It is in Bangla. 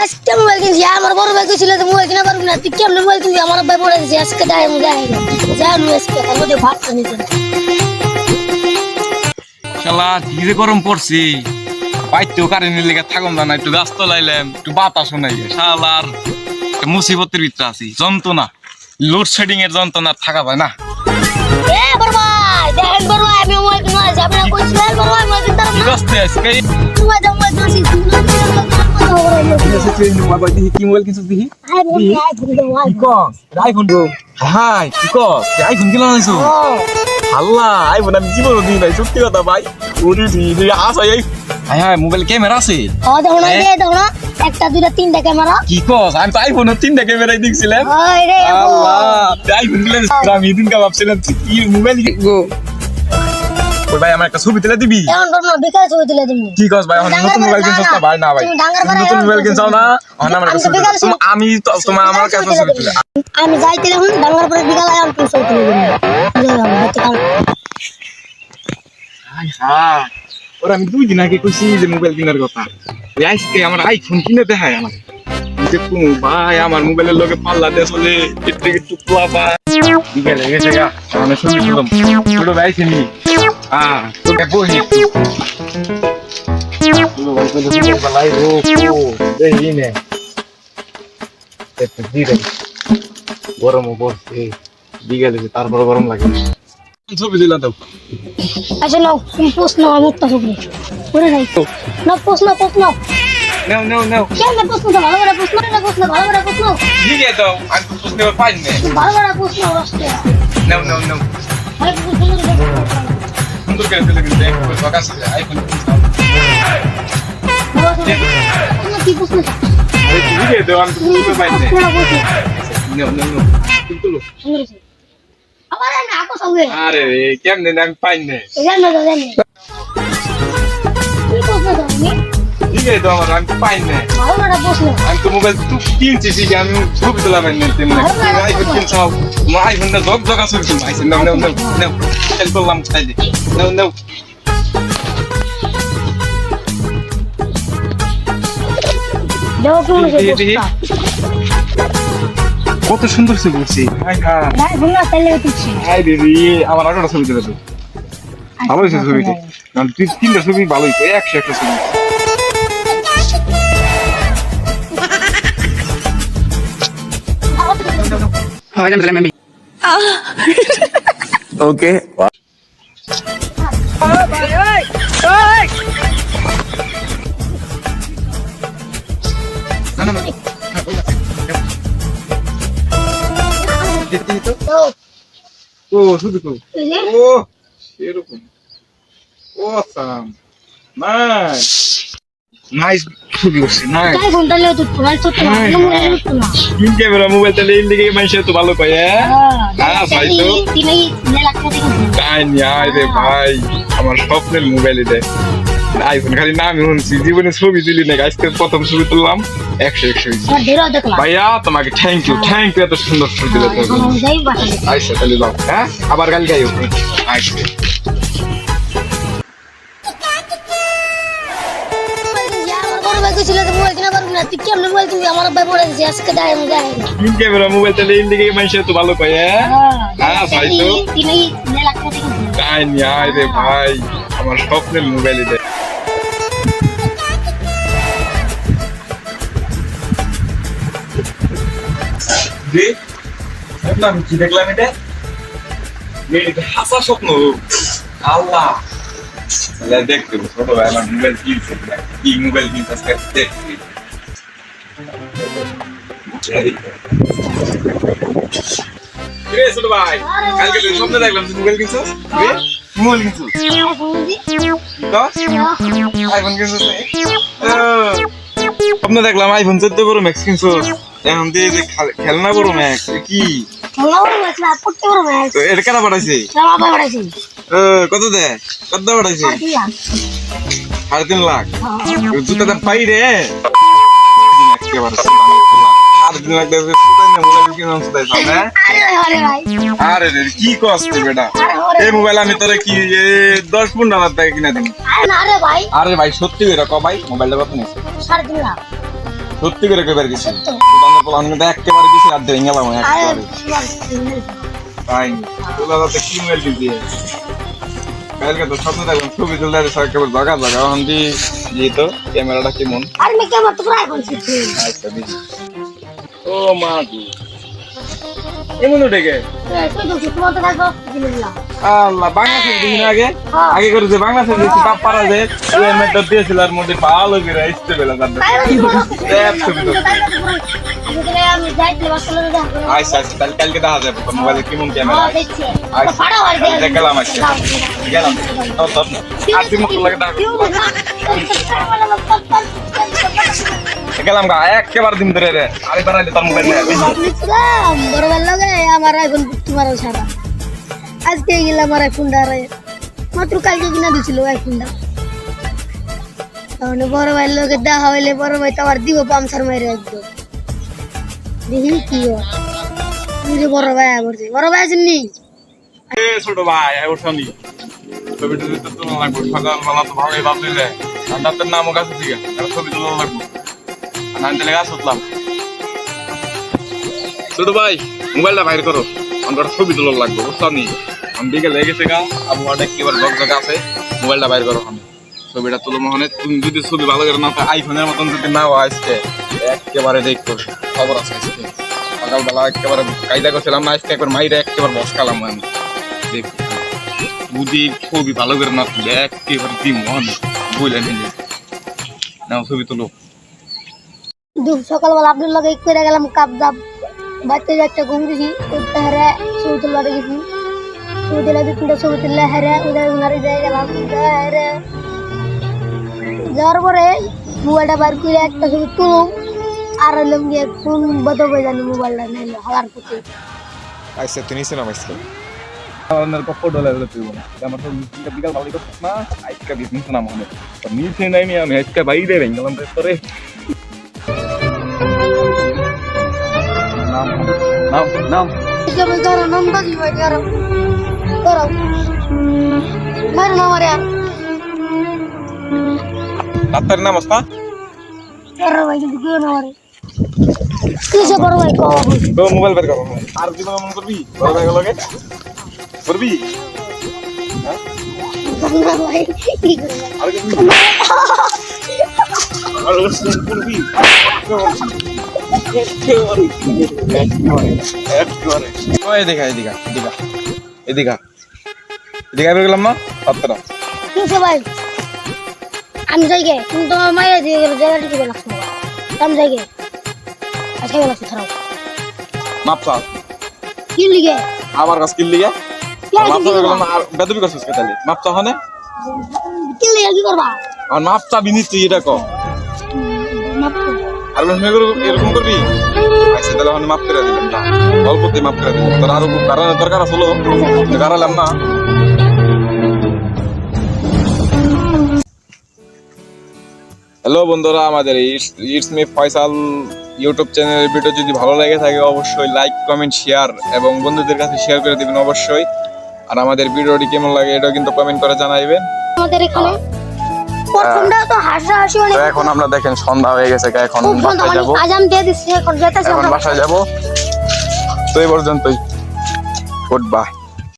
আজকে মোবাইল কিনছি আমার বড় ভাই কইছিল যে মোবাইল কিনা পারবো না তুই কেমন মোবাইল কিনবি আমার ভাই বলে দিয়েছে আজকে যাই আমি যাই আজকে তার মধ্যে ভাবটা নিতে শালা ধীরে গরম পড়ছি বাইতেও কারেন্টের লেগে থাকুন না একটু গাছ তলাইলাম একটু বাতাস শোনাই শালার মুসিবতের ভিতরে আছি যন্ত্রণা লোডশেডিং এর যন্ত্রণা থাকা যায় না এ বড় ভাই দেখেন বড় ভাই আমি মোবাইল কিনা যাবে না কইছিলেন বড় ভাই মোবাইল কিনতে পারবো না রাস্তায় আজকে তোমার জামাই দোষী কি মোবাইল কিছু দিহি আইফোন আইফোন গো হাই কি কস আইফোন কিনা নাইছো আল্লাহ আইফোন আমি জীবনও দিই নাই সত্যি কথা ভাই ওরে দি আসা এই হাই হাই মোবাইল ক্যামেরা আছে ও দেখো না এই দেখো না একটা দুইটা তিনটা ক্যামেরা কি কস আমি তো আইফোনের 3টা ক্যামেরাই দেখছিলাম ওই রে আল্লাহ আইফোন দিলে আমি দিন কা ভাবছিলাম কি মোবাইল গো ওই ভাই আমার একটা ছবি তুলে দিবি এখন বড় না বিকাশ ছবি তুলে দিবি কি কস ভাই নতুন মোবাইল কিনছস না ভাই না ভাই নতুন মোবাইল কিনছাও না আমার কাছে আমি তো তোমার আমার কাছে ছবি তুলে আমি যাইতে এখন ডাঙ্গার পরে বিকালে আমি ছবি তুলে দিবি হাই হাই ওরা আমি 2 দিন আগে কইছি যে মোবাইল কেনার কথা ওই আজকে আমার আইফোন কিনে দেখায় আমার দেখুন ভাই আমার মোবাইলের লগে পাল্লা দিয়ে চলে একটু পোলাপা বিকেলে গেছে গা আমি ছবি তুললাম ছোট ভাই চিনি তোকে বহি গরম পড়ছে বিকেলে তারপর গরম লাগে ছবি দিলাম তো আচ্ছা নাও তুমি প্রশ্ন আমি উত্তর হবে ওরে নাই না প্রশ্ন No. কেন প্রশ্ন তো ভালো করে প্রশ্ন ভালো করে প্রশ্ন লিখে দাও আমি তো প্রশ্ন পাই না ভালো করে প্রশ্ন রাস্তে No. আরে প্রশ্ন সুন্দর করে ফেলে দিতে একটু সকাশ আইফোন কি প্রশ্ন লিখে দাও আমি তো প্রশ্ন পাই না No. কিন্তু আবার না আকো সঙ্গে আরে কেমনে আমি পাই না জানো কি প্রশ্ন তুমি লিখে দাও আমার আমি পাই না ভালো করে প্রশ্ন আমি তো মোবাইল তুই কিনছি ঠিক আমি ছবি তোলাম না তেমন আইফোন কিনছাও আইফোনটা জগা ছবি তুলম আইছে No. খেল করলাম তাই দে No. দেখো কেমন দেখি। কত সুন্দর ছবি উঠছে হাই হাই না ভুলা তাইলে তুই হাই দিদি আমার আরেকটা ছবি তুলে দাও ভালো হয়েছে ছবিটা কারণ 3টা ছবি ভালো হয়েছে 100 একটা ছবি ওকে ও শুধু তো ও এরকম ও সাম নাইস ছবি উঠছে নাইস তাই ফোনটা নিয়ে তুই মোবাইল তো না তিন ক্যামেরা মোবাইল তাহলে এই দিকে মানুষ তো ভালো পায় হ্যাঁ ভাই তো তুমি লাখ টাকা তাই নিয়ে রে ভাই আমার স্বপ্নের মোবাইল এটা আইফোন খালি নামই শুনছি জীবনে ছবি তুলি না আজকে প্রথম ছবি তুললাম 100 ভাইয়া তোমাকে থ্যাংক ইউ এত সুন্দর ছবি দিলে আচ্ছা তাহলে যাও হ্যাঁ আবার কাল গাইও আচ্ছা তিন ক্যামেরা মোবাইল তাহলে এই দিকে মানুষ তো ভালো পায় হ্যাঁ ভাই তো তাই নিয়ে রে ভাই আমার স্বপ্নের মোবাইল এটা আমি কি দেখলাম এটা হাসা স্বপ্ন আল্লাহ দেখতে ছোট ভাই আমার মোবাইল কিনছে কি মোবাইল কিনছে আজকে দেখতে ছোট ভাই কালকে স্বপ্ন দেখলাম মোবাইল কিনছিস মোবাইল কিনছিস আইফোন কিনছিস স্বপ্ন দেখলাম আইফোন 14 Pro Max কিনছিস এখন দিয়ে যে খেলনা Pro Max কি এটা কেন পাঠাইছে কত দে কত পাঠাইছে 3.5 লাখ জুতাটা পাই রে আরে কি কষ্ট বেটা এই মোবাইল আমি তোরে কি 10-15 হাজার টাকা কিনা দিই আরে ভাই সত্যি করে ক ভাই মোবাইলটা কত নিছে 3.5 লাখ সত্যি করে কইবার গেছি সত্য। সুদানের পোলা কিন্তু একেবারে বেশি রাত ধরে গেলাম আরে একেবারে তাই তোলা যাতে কি মোবাইল দিবি কালকে তো স্বপ্ন দেখলাম ছবি তুলতে আছে একেবারে জাগা জাগা এখন দিয়ে তো ক্যামেরাটা কেমন আর আমি কেমন তো প্রায় করছি আচ্ছা দেখি ও মা গো এমন উঠে গে তুই তো তোমার তো কাজ দিলি না আল্লাহ বাংলাদেশ দেখি না আগে হ্যাঁ। আগে করে যে বাংলাদেশ দেখছি বাপ পারা যে ওই মেটটা দিয়েছিল আর মধ্যে ভালো করে আসতে বেলা তার আমি যাইতে বাসলে দেখো আচ্ছা আচ্ছা তাহলে কালকে দেখা যাবে তোর মোবাইলে কেমন ক্যামেরা হ্যাঁ দেখছি আচ্ছা ফাড়া আর তাহলে গেলাম আজকে গেলাম তোর আর তুই মুখ লাগে ডাক গেলাম গা একেবারে দিন ধরে রে আরেকবার আইলে তোর মোবাইল নিয়ে বড় ভালো লাগে আমার আইফোন তোমার সারা আজকে গেলাম আমার আইফোনটা মাত্র কালকে কিনা দিছিল আইফোনটা তাহলে বড় ভাই লোকে দেখা হইলে বড় ভাই তো আবার দিব পামসার মাইরে একদম দেখি কি হয় নিজে বড় ভাই বলছে বড় ভাই আসেননি এ ছোট ভাই ওর সঙ্গে ছবিটা দিতে তো লাগবে সকালবেলা তো ভালোই ভাবলি রে ডাক্তার নামও কাছে ঠিক আছে ছবি তোলা লাগবে আমি তাহলে গাছ উঠলাম ছোট ভাই মোবাইলটা বাইর করো আমার ছবি তোলা লাগবে বুঝছো নি আমি বিকেলে গেছে গা আবহাওয়াটা একেবারে ঝকঝকে আছে মোবাইলটা বাইর করো আমি ছবিটা তুলো মনে তুমি যদি ছবি ভালো করে না পাও আইফোনের মতন যদি না হয় আজকে একেবারে দেখতো খবর আছে আজকে সকালবেলা একেবারে কায়দা করছিলাম না আজকে একবার মাইরে একেবারে বসকালাম আমি দেখ বুঝি ছবি ভালো করে না তুলে একেবারে দি মন বলে নিলে নাও ছবি তুলো সকালবেলা আপনার লগে করে গেলাম কাপ দাপ বাচ্চা একটা ঘুম দিছি ওইটা হারে ছবি তুলবা দেখেছি ছবি তুলে দু তিনটা ছবি তুললে হারে উদয় উনারে যাই গেলাম হারে যাওয়ার পরে মোবাইলটা বার করে একটা ছবি তুলুম আর হইলাম গিয়ে কোন বদবে জানি মোবাইলটা নিল হাওয়ার প্রতি আচ্ছা তুই নিচে নাম আজকে আমার কপড় ডলে হলে তুই না আমার তো বিকাল ভালো করছ না আজকে বিজনেস নাম হবে তো নিচে নাই আমি আজকে বাইরে গেলাম তোরে নাম নাম নাম আমি করো নম্বর দিবাই করো করো মারো না মারে ডাক্তার নাম আসতা করো ভাই কিন্তু কেউ না মারে কিসে বড় ভাই কো তো মোবাইল বের করো আর কি মন করবি বড় ভাই লগে করবি ভাই কি করব আর কি আর করবি ওই দেখা এদিকে এদিকে এদিকে এদিকে বের গেলাম না আপনারা কিসে ভাই আমি যাই গে তুমি তোমার মায়ের দিয়ে গেলে জায়গাটা কি লাগছে আমি যাই গে আজকে গেল ছাড়াও মাপসা কি লিগে আমার কাছে কি লিগে মাপসা গেলাম আর বেদবি করছিস কে তাহলে মাপসা হনে কি লিগে কি করবা আর মাপসা বিনিস তুই এটা কো মাপ আর এরকম করবি আচ্ছা তাহলে আমি মাপ করে দিলাম না অল্পতে মাপ করে দিলাম তোর আরো কারণের দরকার আসলো কারালাম না হ্যালো বন্ধুরা আমাদের ইটস মি ফয়সাল ইউটিউব চ্যানেলের ভিডিও যদি ভালো লেগে থাকে অবশ্যই লাইক কমেন্ট শেয়ার এবং বন্ধুদের কাছে শেয়ার করে দিবেন অবশ্যই আর আমাদের ভিডিওটি কেমন লাগে এটাও কিন্তু কমেন্ট করে জানাইবেন আমাদের এখানে প্রথমটা তো হাসি তো এখন আমরা দেখেন সন্ধ্যা হয়ে গেছে এখন বাসায় যাব আজান দিয়ে দিচ্ছে এখন যেতেছি এখন বাসায় যাব তো এই পর্যন্তই গুড বাই